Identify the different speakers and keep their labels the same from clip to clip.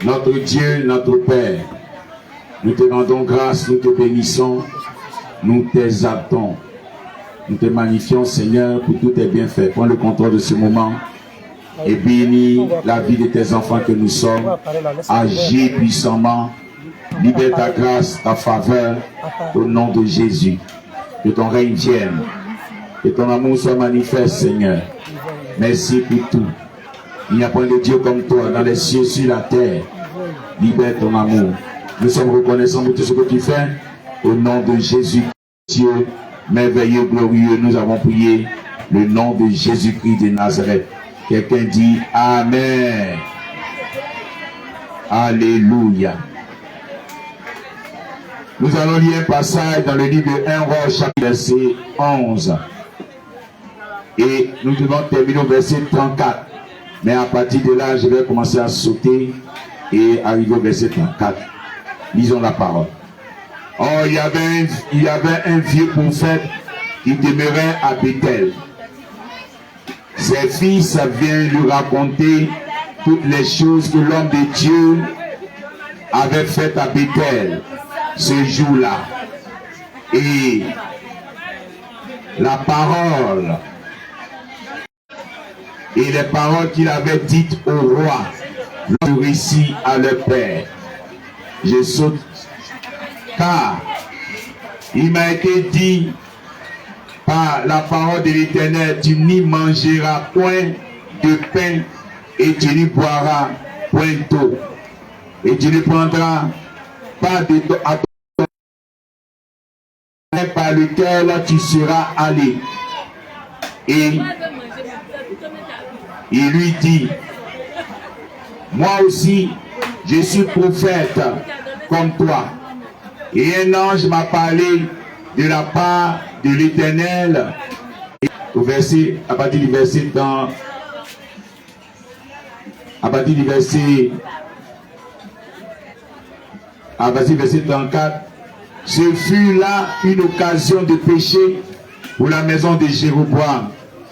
Speaker 1: Notre Dieu, notre Père, nous te rendons grâce, nous te bénissons, nous t'exaltons. Nous te magnifions, Seigneur, pour tous tes bienfaits. Prends le contrôle de ce moment et bénis la vie de tes enfants que nous sommes. Agis puissamment, libère ta grâce, ta faveur, au nom de Jésus. Que ton règne vienne, que ton amour soit manifeste, Seigneur. Merci pour tout. Il n'y a pas de Dieu comme toi, dans les cieux, sur la terre. Libère ton amour. Nous sommes reconnaissants de tout ce que tu fais. Au nom de Jésus, Dieu merveilleux, glorieux, nous avons prié le nom de Jésus-Christ de Nazareth. Quelqu'un dit Amen. Alléluia. Nous allons lire un passage dans le livre de 1 Roi, chapitre verset 11. Et nous devons terminer au verset 34. Mais à partir de là, je vais commencer à sauter et arriver au verset 34. Lisons la parole. Oh, il y avait un vieux prophète qui demeurait à Bethel. Ses fils viennent lui raconter toutes les choses que l'homme de Dieu avait faites à Bethel ce jour-là. Et la parole et les paroles qu'il avait dites au roi l'ont réussi à leur père. Je saute car il m'a été dit par la parole de l'Éternel, tu n'y mangeras point de pain et tu n'y boiras point d'eau et tu ne prendras pas de ton par lequel tu seras allé. Et il lui dit, moi aussi je suis prophète comme toi. Et un ange m'a parlé de la part de l'Éternel. Au verset, à partir du verset 34, ce fut là une occasion de péché pour la maison de Jéroboam.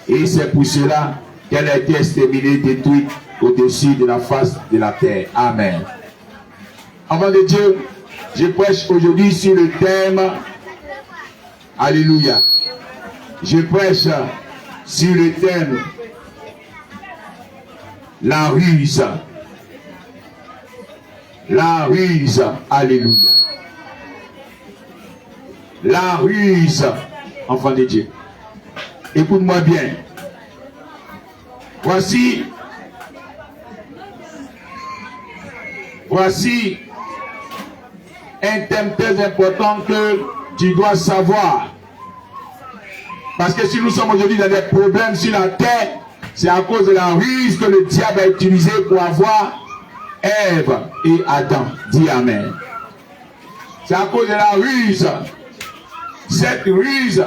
Speaker 1: Et c'est pour cela qu'elle a été exterminée, détruite au-dessus de la face de la terre. Amen. Enfant de Dieu, je prêche aujourd'hui sur le thème, alléluia, je prêche sur le thème, la ruse. La ruse, alléluia. La ruse, enfant de Dieu. Écoute-moi bien. Voici un thème très important que tu dois savoir. Parce que si nous sommes aujourd'hui dans des problèmes sur la terre, c'est à cause de la ruse que le diable a utilisé pour avoir Ève et Adam. Dis Amen. C'est à cause de la ruse. Cette ruse,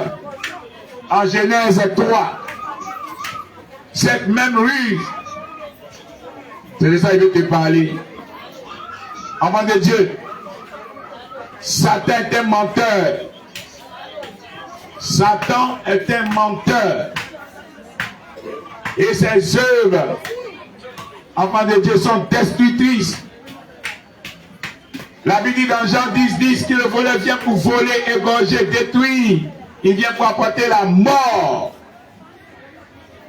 Speaker 1: en Genèse 3, cette même ruse, c'est de ça qu'il veut te parler. Enfant de Dieu, Satan est un menteur. Satan est un menteur. Et ses œuvres, enfants de Dieu, sont destructrices. La Bible dit dans Jean 10 que le voleur vient pour voler, égorger, détruire. Il vient pour apporter la mort.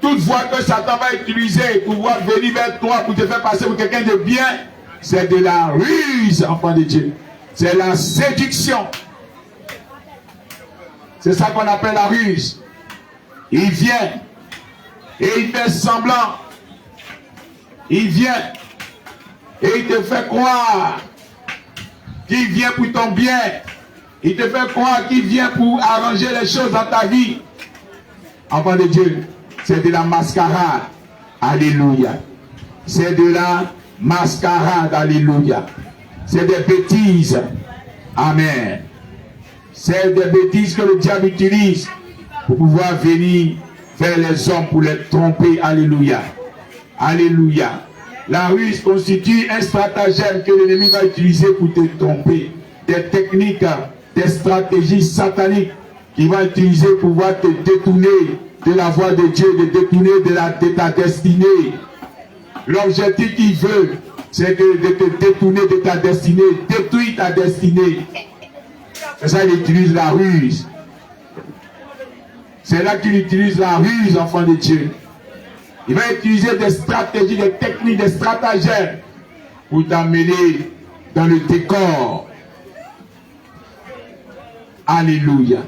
Speaker 1: Toute voie que Satan va utiliser pour pouvoir venir vers toi, pour te faire passer pour quelqu'un de bien, c'est de la ruse, enfant de Dieu. C'est la séduction. C'est ça qu'on appelle la ruse. Il vient et il fait semblant. Il vient et il te fait croire qu'il vient pour ton bien. Il te fait croire qu'il vient pour arranger les choses dans ta vie. Enfant de Dieu, c'est de la mascarade. Alléluia. C'est de la mascarade. Alléluia. C'est des bêtises. Amen. C'est des bêtises que le diable utilise pour pouvoir venir vers les hommes pour les tromper. Alléluia. Alléluia. La ruse constitue un stratagème que l'ennemi va utiliser pour te tromper. Des techniques, des stratégies sataniques qu'il va utiliser pour pouvoir te détourner de la voie de Dieu, de détourner de ta destinée. L'objectif qu'il veut, c'est de te détourner de ta destinée, détruire ta destinée. C'est ça, il utilise la ruse. C'est là qu'il utilise la ruse, enfant de Dieu. Il va utiliser des stratégies, des techniques, des stratagèmes pour t'amener dans le décor. Alléluia.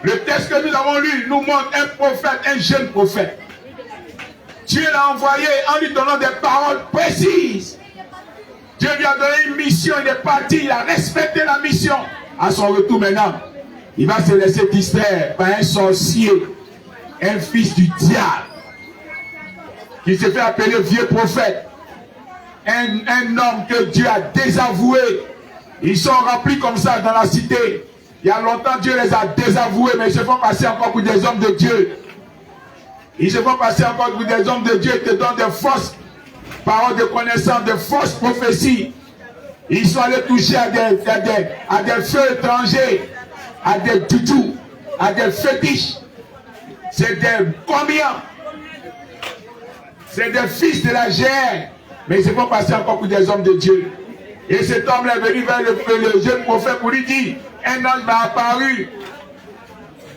Speaker 1: Le texte que nous avons lu nous montre un prophète, un jeune prophète. Dieu l'a envoyé en lui donnant des paroles précises. Dieu lui a donné une mission, il est parti, il a respecté la mission. À son retour maintenant, il va se laisser distraire par un sorcier, un fils du diable, qui se fait appeler vieux prophète. Un homme que Dieu a désavoué. Ils sont remplis comme ça dans la cité. Il y a longtemps, Dieu les a désavoués, mais ils se font passer encore pour des hommes de Dieu. Ils se font passer encore pour des hommes de Dieu. Ils te donnent des fausses paroles de connaissance, des fausses prophéties. Ils sont allés toucher à des feux étrangers, à des toutous, à des fétiches. C'est des combien? C'est des fils de la GR. Mais ils se font passer encore pour des hommes de Dieu. Et cet homme est venu vers le jeune prophète pour lui dire, un ange m'a apparu.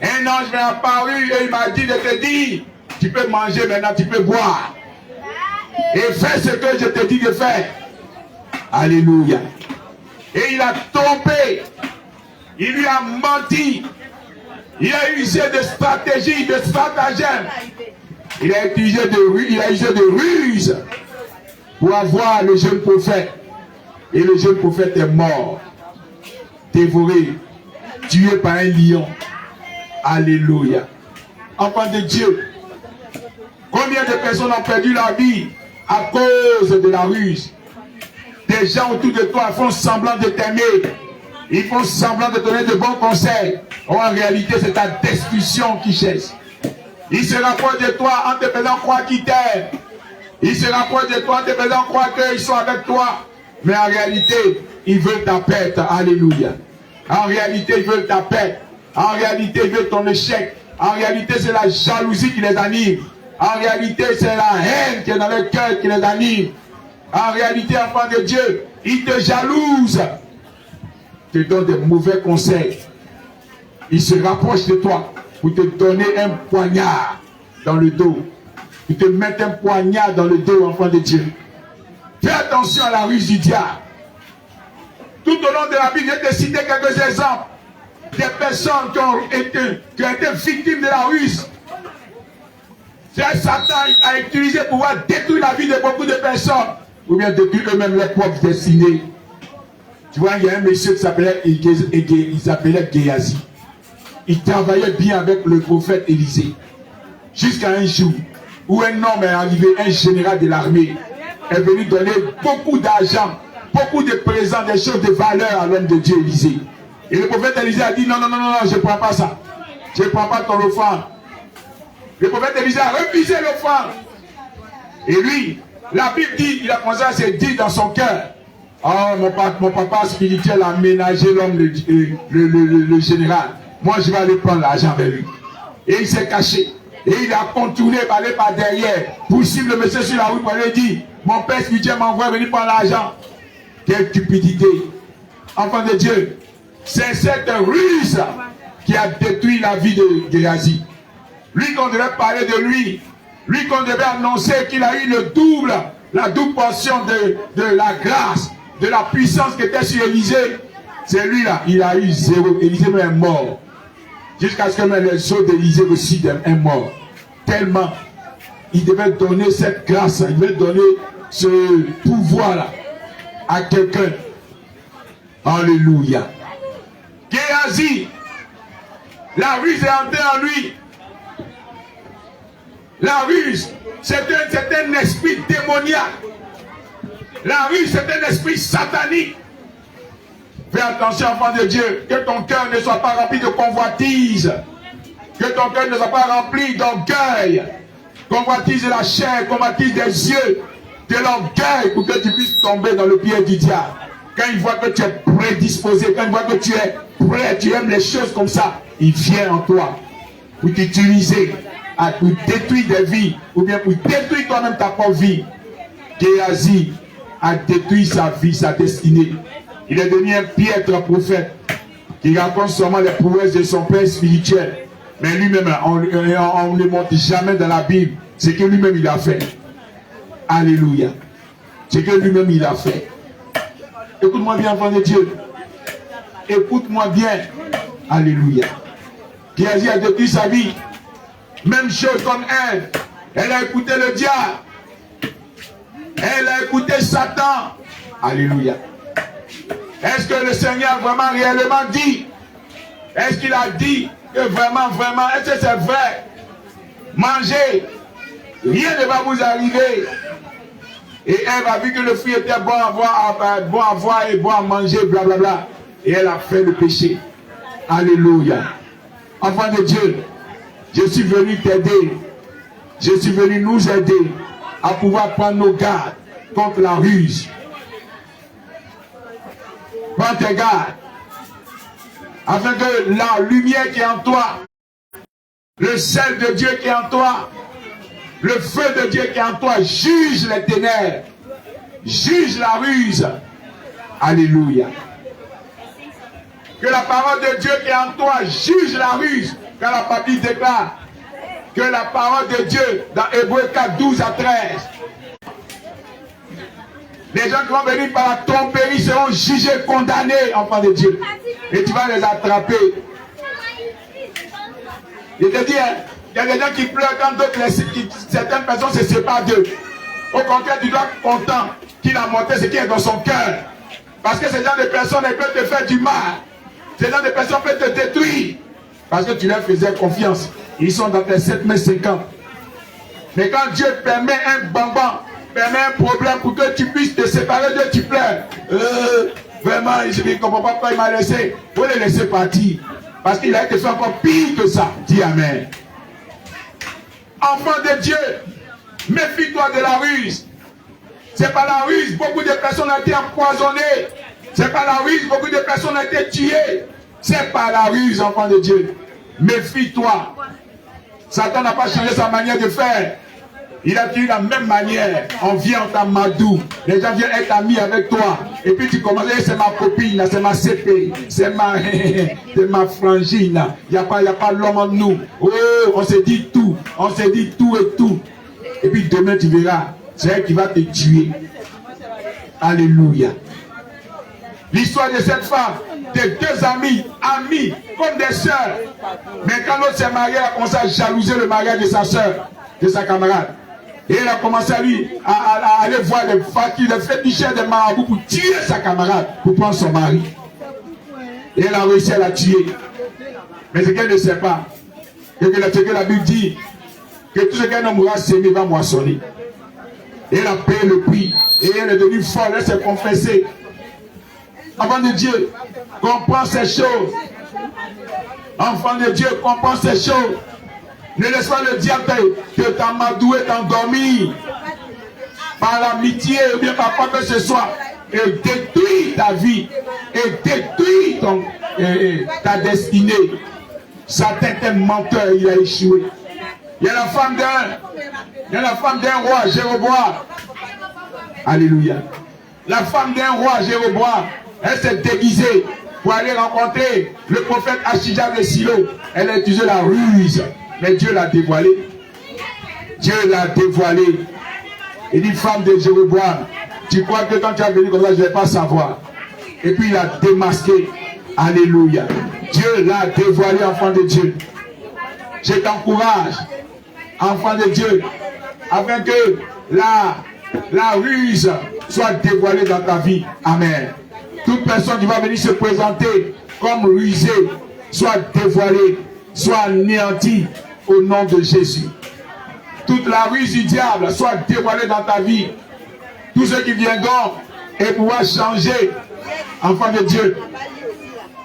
Speaker 1: Un ange m'a apparu et il m'a dit de te dire, tu peux manger maintenant, tu peux boire. Et fais ce que je te dis de faire. Alléluia. Et il a trompé. Il lui a menti. Il a usé de stratégies, de stratagèmes. Il a utilisé de ruses pour avoir le jeune prophète. Et le jeune prophète est mort, dévoré, tué par un lion. Alléluia. Enfant de Dieu, combien de personnes ont perdu leur vie à cause de la ruse? Des gens autour de toi font semblant de t'aimer. Ils font semblant de donner de bons conseils. Or, en réalité, c'est ta destruction qui cherche. Ils se rapprochent de toi en te faisant croire qu'ils t'aiment. Ils se rapprochent de toi en te faisant croire qu'ils sont avec toi. Mais en réalité, ils veulent ta perte. Alléluia. En réalité, ils veulent ta perte. En réalité, ils veulent ton échec. En réalité, c'est la jalousie qui les anime. En réalité, c'est la haine qui est dans le cœur qui les anime. En réalité, enfant de Dieu, ils te jalousent. Ils te donnent des mauvais conseils. Ils se rapprochent de toi pour te donner un poignard dans le dos. Ils te mettent un poignard dans le dos, enfant de Dieu. Fais attention à la ruse du diable. Tout au long de la Bible, je vais te citer quelques exemples. Des personnes qui ont été victimes de la ruse. Satan a utilisé pour pouvoir détruire la vie de beaucoup de personnes. Ou bien détruire eux-mêmes leur propre destinée. Tu vois, il y a un monsieur qui s'appelait Géasi. Il travaillait bien avec le prophète Élisée. Jusqu'à un jour où un homme est arrivé, un général de l'armée, est venu donner beaucoup d'argent, beaucoup de présents, des choses de valeur à l'homme de Dieu Élisée. Et le prophète Élisée a dit non, non, non, non, je ne prends pas ça. Je ne prends pas ton offrande. Le prophète Élisée a refusé l'offrande. Et lui, la Bible dit, il a commencé à se dire dans son cœur, oh, mon papa spirituel a ménagé l'homme, le général. Moi, je vais aller prendre l'argent avec lui. Et il s'est caché. Et il a contourné, aller par derrière, pour suivre le monsieur sur la route, pour lui dire, mon père spirituel m'envoie venir prendre l'argent. Quelle cupidité. Enfant de Dieu, c'est cette ruse qui a détruit la vie de Géasi. Lui qu'on devait parler de lui qu'on devait annoncer qu'il a eu la double portion de la grâce, de la puissance qui était sur Élisée. C'est lui là, il a eu zéro. Élisée est mort. Jusqu'à ce que même les autres d'Élisée aussi est mort. Tellement il devait donner cette grâce, il devait donner ce pouvoir-là à quelqu'un. Alléluia. Géasi, la ruse est entrée en lui. La ruse, c'est un esprit démoniaque. La ruse, c'est un esprit satanique. Fais attention, enfant de Dieu, que ton cœur ne soit pas rempli de convoitise. Que ton cœur ne soit pas rempli d'orgueil. Convoitise de la chair, convoitise des yeux, de l'orgueil, pour que tu puisses tomber dans le pied du diable. Quand il voit que tu es prédisposé, quand il voit que tu es prêt, tu aimes les choses comme ça, il vient en toi pour t'utiliser, pour détruire des vies, ou bien pour détruire toi-même ta propre vie. Géasi a détruit sa vie, sa destinée. Il est devenu un piètre prophète qui raconte seulement les prouesses de son père spirituel. Mais lui-même, on ne montre jamais dans la Bible ce que lui-même il a fait. Alléluia. Ce que lui-même il a fait. Écoute-moi bien, enfant de Dieu. Écoute-moi bien. Alléluia. Qui a dit a détruit sa vie. Même chose comme elle. Elle a écouté le diable. Elle a écouté Satan. Alléluia. Est-ce que le Seigneur a vraiment réellement dit? Est-ce qu'il a dit que vraiment, est-ce que c'est vrai? Mangez. Rien ne va vous arriver. Et elle a vu que le fruit était bon à voir et bon à manger, blablabla. Et elle a fait le péché. Alléluia. Enfant de Dieu, je suis venu t'aider. Je suis venu nous aider à pouvoir prendre nos gardes contre la ruse. Prends tes gardes. Afin que la lumière qui est en toi, le sel de Dieu qui est en toi, le feu de Dieu qui est en toi, juge les ténèbres, juge la ruse. Alléluia. Que la parole de Dieu qui est en toi juge la ruse. Car la Bible déclare que la parole de Dieu, dans Hébreux 4, 12 à 13, les gens qui vont venir par la tromperie seront jugés, condamnés, enfants de Dieu. Et tu vas les attraper. Je te dis, il y a des gens qui pleurent quand certaines personnes se séparent d'eux. Au contraire, tu dois être content qu'il a montré ce qui est dans son cœur. Parce que ces gens de personnes, elles peuvent te faire du mal. Ces gens de personnes peuvent te détruire. Parce que tu leur faisais confiance. Ils sont dans tes 7,50 m. Mais quand Dieu permet un bambam, permet un problème pour que tu puisses te séparer d'eux, tu pleures. Vraiment, je ne comprends pas pourquoi il m'a laissé. Il faut le laisser partir. Parce qu'il a été fait encore pire que ça. Dis Amen. Enfant de Dieu, méfie-toi de la ruse. C'est pas la ruse. Beaucoup de personnes ont été empoisonnées. C'est pas la ruse. Beaucoup de personnes ont été tuées. C'est pas la ruse, enfant de Dieu. Méfie-toi. Satan n'a pas changé sa manière de faire. Il a tué la même manière. On vient, on t'amadou. Les gens viennent être amis avec toi. Et puis tu commences, c'est ma copine, c'est ma CP, c'est ma frangine. Il n'y a pas l'homme en nous. Oh, on se dit tout. On se dit tout et tout. Et puis demain tu verras, c'est elle qui va te tuer. Alléluia. L'histoire de cette femme, des deux amis comme des sœurs. Mais quand l'autre s'est marié, elle a commencé à jalouser le mariage de sa sœur, de sa camarade. Et elle a commencé à aller voir les fakirs, les féticheurs des marabouts pour tuer sa camarade, pour prendre son mari. Et elle a réussi à la tuer. Mais ce qu'elle ne sait pas, c'est que la Bible dit, que tout ce qu'un homme aura sémé va moissonner. Et elle a payé le prix. Et elle est devenue folle, elle s'est confessée. Enfant de Dieu, comprends ces choses. Enfant de Dieu, comprends ces choses. Ne laisse pas le diable te t'amadouer, t'endormir par l'amitié ou bien par quoi que ce soit et détruire ta vie et détruire ta destinée. Satan est un menteur, il a échoué. Il y a la femme d'un roi, Jéroboam. Alléluia. La femme d'un roi, Jéroboam, elle s'est déguisée pour aller rencontrer le prophète Achija de Silo. Elle a utilisé la ruse. Mais Dieu l'a dévoilé. Dieu l'a dévoilé. Il dit, femme de Jéroboam, tu crois que quand tu as venu comme ça, je ne vais pas savoir. Et puis il a démasqué. Alléluia. Dieu l'a dévoilé, enfant de Dieu. Je t'encourage, enfant de Dieu, afin que la ruse soit dévoilée dans ta vie. Amen. Toute personne qui va venir se présenter comme rusée, soit dévoilée, soit anéantie au nom de Jésus. Toute la ruse du diable soit dévoilée dans ta vie. Tous ceux qui viendront et pouvoir changer, enfant de Dieu,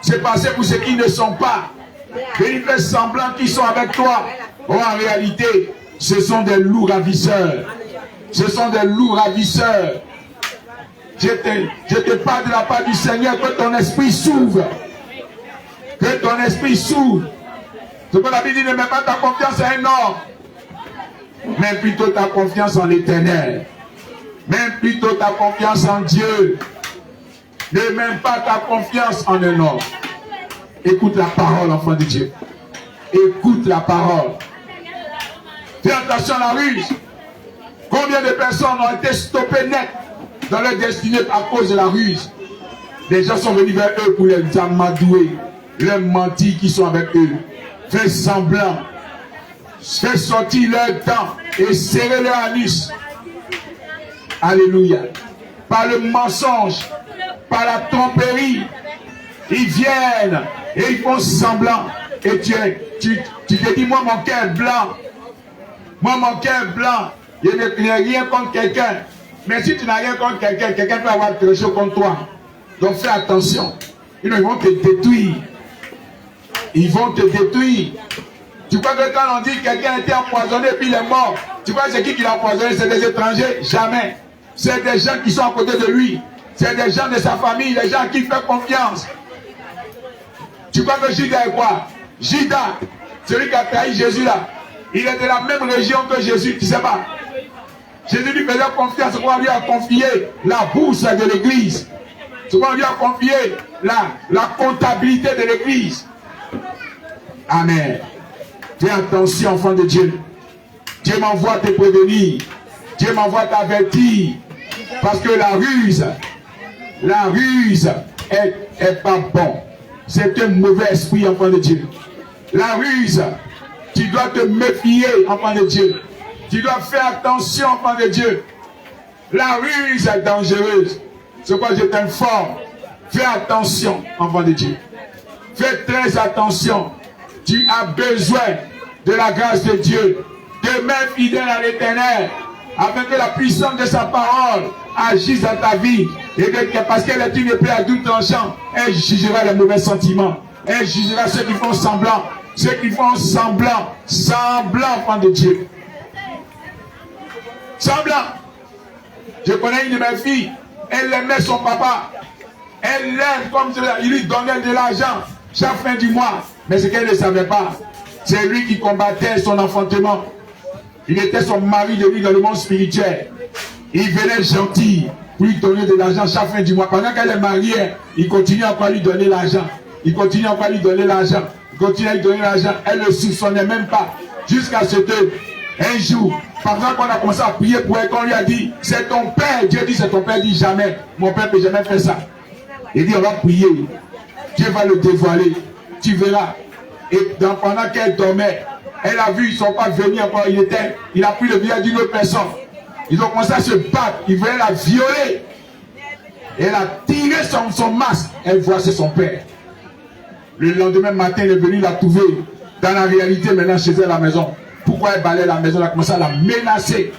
Speaker 1: c'est passé pour ceux qui ne sont pas. Venir faire semblant qu'ils sont avec toi. Oh, en réalité, ce sont des loups ravisseurs. Ce sont des loups ravisseurs. Je te parle de la part du Seigneur, que ton esprit s'ouvre. Que ton esprit s'ouvre. Ce que la Bible dit, ne mets pas ta confiance à un homme, mais plutôt ta confiance en l'Éternel. Mets plutôt ta confiance en Dieu. Ne mets pas ta confiance en un homme. Écoute la parole, enfant de Dieu. Écoute la parole. Fais attention à la ruse. Combien de personnes ont été stoppées net dans leur destinée à cause de la ruse? Les gens sont venus vers eux pour les amadouer, les mentir qui sont avec eux. Fais semblant. Fais sortir leur dents et serrer leur anus. Alléluia. Par le mensonge, par la tromperie, ils viennent et ils font semblant. Et tu te dis, moi mon cœur est blanc. Moi mon cœur est blanc. Je n'ai rien contre quelqu'un. Mais si tu n'as rien contre quelqu'un, quelqu'un peut avoir quelque chose contre toi. Donc fais attention. Ils vont te détruire. Ils vont te détruire. Tu crois que quand on dit que quelqu'un a été empoisonné et puis il est mort, tu crois que c'est qui l'a empoisonné? C'est des étrangers? Jamais. C'est des gens qui sont à côté de lui. C'est des gens de sa famille, des gens qui font confiance. Tu crois que Judas est quoi? Judas, celui qui a trahi Jésus là, il est de la même région que Jésus, tu ne sais pas. Jésus lui faisait confiance, on lui a confié la bourse de l'église. On lui a confié la comptabilité de l'église. Amen. Fais attention, enfant de Dieu. Dieu m'envoie te prévenir. Dieu m'envoie t'avertir. Parce que la ruse est pas bon. C'est un mauvais esprit, enfant de Dieu. La ruse, tu dois te méfier, enfant de Dieu. Tu dois faire attention, enfant de Dieu. La ruse est dangereuse. C'est pourquoi je t'informe. Fais attention, enfant de Dieu. Fais très attention. Tu as besoin de la grâce de Dieu. Demeure fidèle à l'Éternel, afin que la puissance de sa parole agisse dans ta vie. Et que, parce qu'elle est une épée à double tranchant, elle jugera les mauvais sentiments. Elle jugera ceux qui font semblant. Ceux qui font semblant. Semblant, enfant de Dieu. Semblant. Je connais une de mes filles. Elle aimait son papa. Elle l'aime comme il lui donnait de l'argent chaque fin du mois. Mais ce qu'elle ne savait pas, c'est lui qui combattait son enfantement. Il était son mari de lui dans le monde spirituel. Il venait gentil pour lui donner de l'argent chaque fin du mois. Pendant qu'elle est mariée, il continue encore à lui donner l'argent. Il continue encore à lui donner l'argent. Il continue à lui donner l'argent. Elle ne le soupçonnait même pas. Jusqu'à ce que, un jour, pendant qu'on a commencé à prier pour elle, qu'on lui a dit, c'est ton père. Dieu dit, c'est ton père. Il dit, jamais. Mon père ne peut jamais faire ça. Il dit, on va prier. Dieu va le dévoiler. Tu verras. Et pendant qu'elle dormait, elle a vu, ils ne sont pas venus encore. Il a pris le visage d'une autre personne. Ils ont commencé à se battre. Ils voulaient la violer. Et elle a tiré son masque. Elle voit c'est son père. Le lendemain matin, il est venu la trouver. Dans la réalité, maintenant, chez elle à la maison. Pourquoi elle balayait la maison? Elle a commencé à la menacer.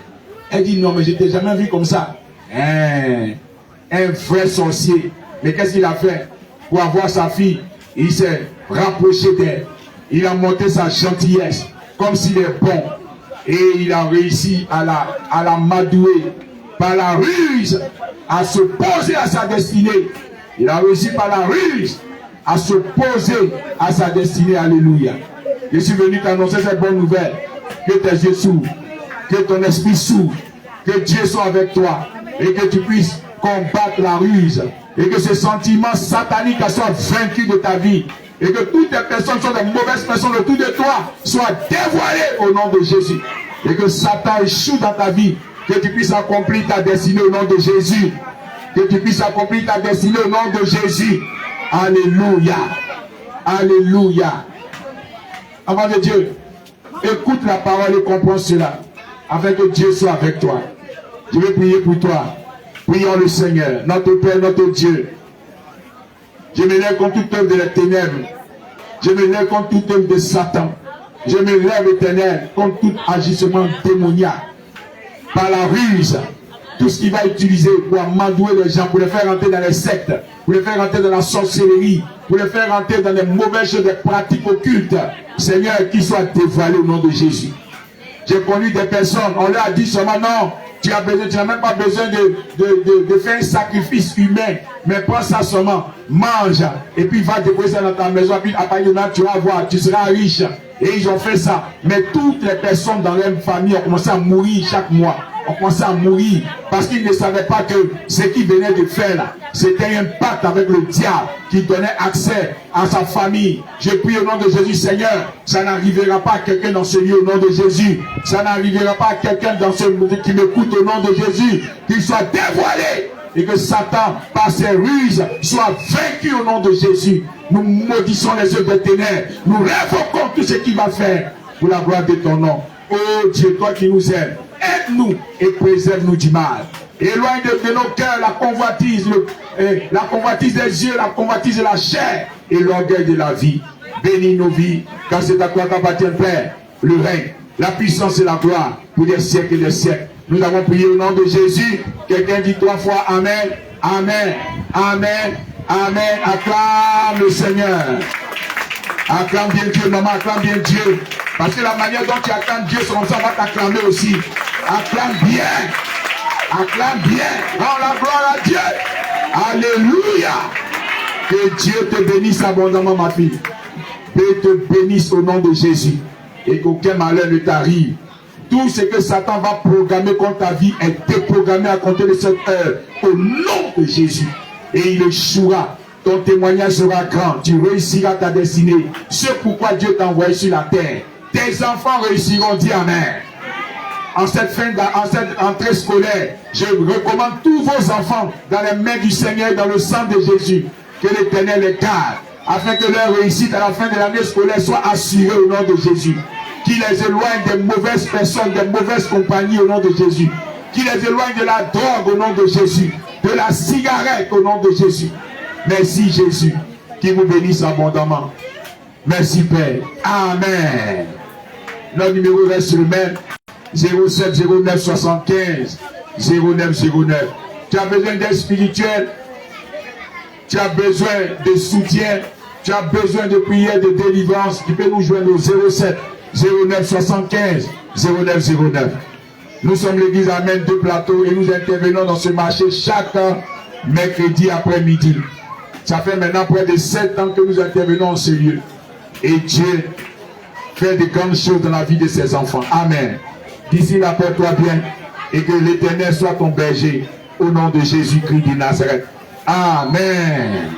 Speaker 1: Elle dit, non, mais je ne t'ai jamais vu comme ça. Un vrai sorcier. Mais qu'est-ce qu'il a fait? Pour avoir sa fille, il s'est rapproché d'elle. Il a monté sa gentillesse, comme s'il est bon. Et il a réussi à la madouer par la ruse, à se poser à sa destinée. Il a réussi par la ruse à se poser à sa destinée. Alléluia. Je suis venu t'annoncer cette bonne nouvelle. Que tes yeux s'ouvrent, que ton esprit s'ouvre, que Dieu soit avec toi et que tu puisses combattre la ruse et que ce sentiment satanique soit vaincu de ta vie. Et que toutes les personnes sont des mauvaises personnes autour de toi soient dévoilées au nom de Jésus. Et que Satan échoue dans ta vie. Que tu puisses accomplir ta destinée au nom de Jésus. Que tu puisses accomplir ta destinée au nom de Jésus. Alléluia. Alléluia. Enfant de Dieu, écoute la parole et comprends cela. Afin que Dieu soit avec toi. Je vais prier pour toi. Prions le Seigneur, notre Père, notre Dieu. Je me lève contre toute œuvre de la ténèbres. Je me lève contre toute œuvre de Satan. Je me lève, Éternel, contre tout agissement démoniaque. Par la ruse, tout ce qui va utiliser pour amadouer les gens, pour les faire rentrer dans les sectes, pour les faire rentrer dans la sorcellerie, pour les faire rentrer dans les mauvaises choses, des pratiques occultes. Seigneur, qu'ils soient dévoilés au nom de Jésus. J'ai connu des personnes, on leur a dit seulement non. Tu n'as même pas besoin de faire un sacrifice humain. Mais prends ça seulement, mange, et puis va déposer ça dans ta maison. Et puis à partir de là, tu vas voir, tu seras riche. Et ils ont fait ça. Mais toutes les personnes dans leur famille ont commencé à mourir chaque mois. ont commencé à mourir parce qu'ils ne savaient pas que ce qu'ils venaient de faire là, c'était un pacte avec le diable qui donnait accès à sa famille. Je prie au nom de Jésus, Seigneur, ça n'arrivera pas à quelqu'un dans ce lieu au nom de Jésus. Ça n'arrivera pas à quelqu'un dans ce monde qui m'écoute au nom de Jésus, qu'il soit dévoilé et que Satan, par ses ruses, soit vaincu au nom de Jésus. Nous maudissons les œuvres des ténèbres. Nous révoquons tout ce qu'il va faire pour la gloire de ton nom. Oh Dieu, toi qui nous aimes, aide-nous et préserve-nous du mal. Éloigne de nos cœurs la convoitise des yeux, la convoitise de la chair et l'orgueil de la vie. Bénis nos vies, car c'est à toi qu'appartient, Père, le règne, la puissance et la gloire pour des siècles et des siècles. Nous avons prié au nom de Jésus. Quelqu'un dit 3 fois Amen, Amen, Amen, Amen. Acclame le Seigneur. Acclame bien Dieu, maman, acclame bien Dieu. Parce que la manière dont tu acclames Dieu, son enfant va t'acclamer aussi. Acclame bien. Acclame bien. Rends la gloire à Dieu. Alléluia. Que Dieu te bénisse abondamment, ma fille. Que te bénisse au nom de Jésus. Et qu'aucun malheur ne t'arrive. Tout ce que Satan va programmer contre ta vie est déprogrammé à compter de cette heure. Au nom de Jésus. Et il échouera. Ton témoignage sera grand. Tu réussiras ta destinée. C'est pourquoi Dieu t'a envoyé sur la terre. Tes enfants réussiront. Dis Amen. En cette entrée scolaire, je recommande tous vos enfants dans les mains du Seigneur, dans le sang de Jésus. Que l'Éternel les garde, afin que leur réussite à la fin de l'année scolaire soit assurée au nom de Jésus. Qu'il les éloigne des mauvaises personnes, des mauvaises compagnies au nom de Jésus. Qu'il les éloigne de la drogue au nom de Jésus, de la cigarette au nom de Jésus. Merci Jésus, qui vous bénisse abondamment. Merci Père. Amen. Notre numéro reste sur le même. 07 09 75 09 09. Tu as besoin d'aide spirituelle, tu as besoin de soutien, tu as besoin de prière, de délivrance. Tu peux nous joindre au 07 09 75 09 09. Nous sommes l'église Amen de Plateau et nous intervenons dans ce marché chaque mercredi après-midi. Ça fait maintenant près de 7 ans que nous intervenons en ce lieu. Et Dieu fait de grandes choses dans la vie de ses enfants. Amen. D'ici là, porte-toi bien et que l'Éternel soit ton berger au nom de Jésus-Christ de Nazareth. Amen.